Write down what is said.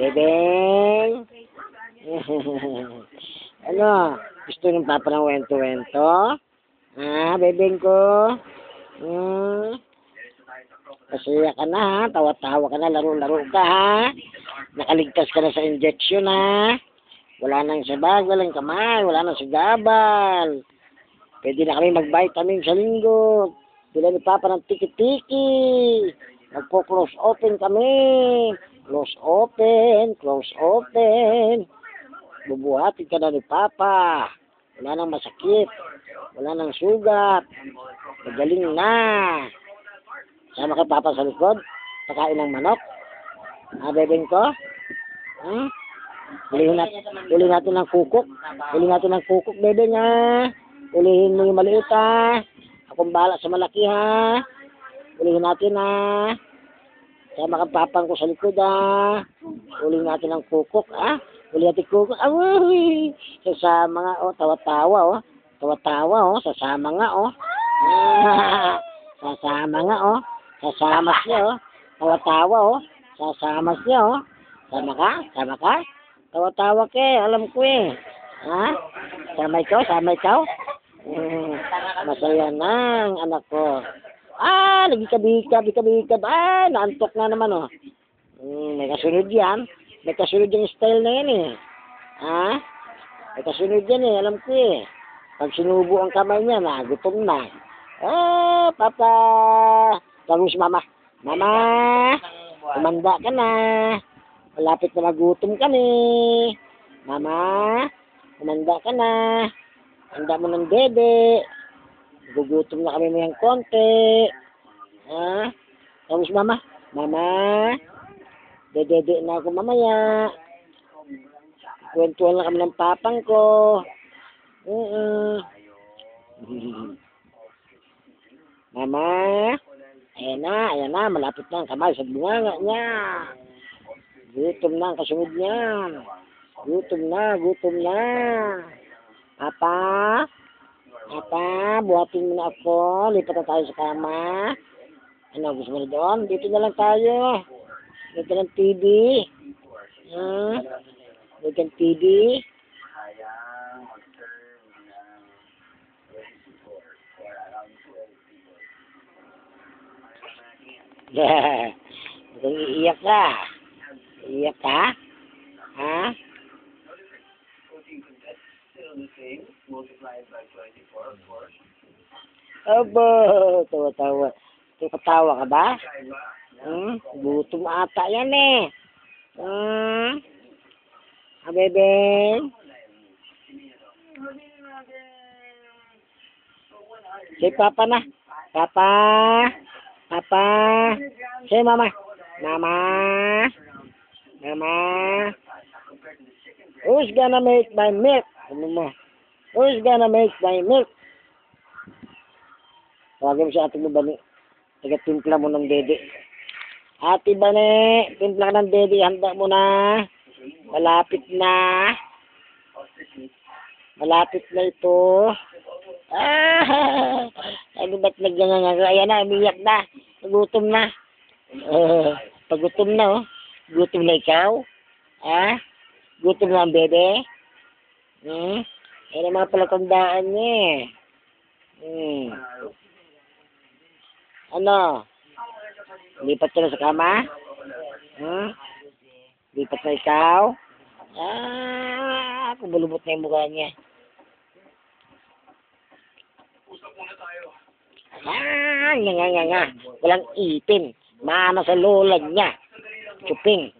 Bebeng. Ano? Gusto ng papa ng wento-wento? Ah, bebeng ko. Masaya ka na ha. Tawa-tawa ka na. Laro-laro ka ha. Nakaligtas ka na sa injection ha. Wala nang sabag, walang kamay, wala nang sigabal. Pwede na kami mag-vitamin sa linggo. Bila ni papa ng tiki-tiki. Magpo-close open kami. Close open, close open. Bubuhatin ka na ni papa. Wala nang masakit. Wala nang sugat. Magaling na. Sama kay papa sa likod. Pakain ng manok. Ah, bebeng ko? Ulihin natin ng kukok. Ulihin natin ng kukok, bebeng ha. Ulihin mo yung maliit ha. Akong bahala sa malaki ha. Ulihin natin ha. Sama kang papang ko sa likod ha. Ulihin natin ng kukok ha. Ulihin natin kukok. Awoy! Sasama nga oh. Tawa-tawa oh. Tawa-tawa oh. Sasama nga oh. Sasama nga oh. Sasama siya oh. Tawa-tawa oh. Sasama siya oh. Sama ka? Sama ka? Tawa-tawa ka eh. Alam ko eh. Ha? Sama ikaw? Masaya na ang anak ko. Ah, nagikabikab. Ah, naantok na naman oh. May kasunod yan. May kasunod yung style na yan eh. Ha? May kasunod yan eh. Alam ko eh. Pag sinubo ang kamay niya, nagutom na. Ah, papa. Tawag si mama. Mama, kumanda ka na. Malapit na magutom kami. Mama, kumanda ka na. Handa mo ng dede. Gugutom na kami mayang konti. Ha? Tapos mama. Mama, dede na ako mamaya. Kwentuhan na kami ng papang ko. Mama, ayan na. Malapit na ang kamay sa bunganga niya. Gutom na ang kasunod niya. Gutom na. Papa, buhatin mo na ako. Lipat na tayo sa kama. Ano, gusto mo na doon? Dito na lang tayo. Dito ng TV. Dito ng TV. Mukhang iiyak ka. Iiyak ka? Ha? Aba, tawa-tawa. Tawa ka ba? Gutom ata yan eh. Bebeng? Say papa na. Papa. Say mama. Mama. Who's gonna make my milk? Who's gonna make my milk? Tawagin mo si ate mo Bani. Taga-timpla mo ng dede. Ate Bani, timpla ka ng dede. Handa mo na. Malapit na ito. Ano ba't naggangangaga? Ayan na, umiyak na. Gutom na. Pagutom na oh. Gutom na ikaw? Ha? Gutom na ang bebe? Ayan ang mga palatandaan niya eh. Ano? Lipat ka na sa kama? Lipat na ikaw? Kumulubot na yung mukha niya. Nga. Walang ipin. Maana sa lola niya. Chuping.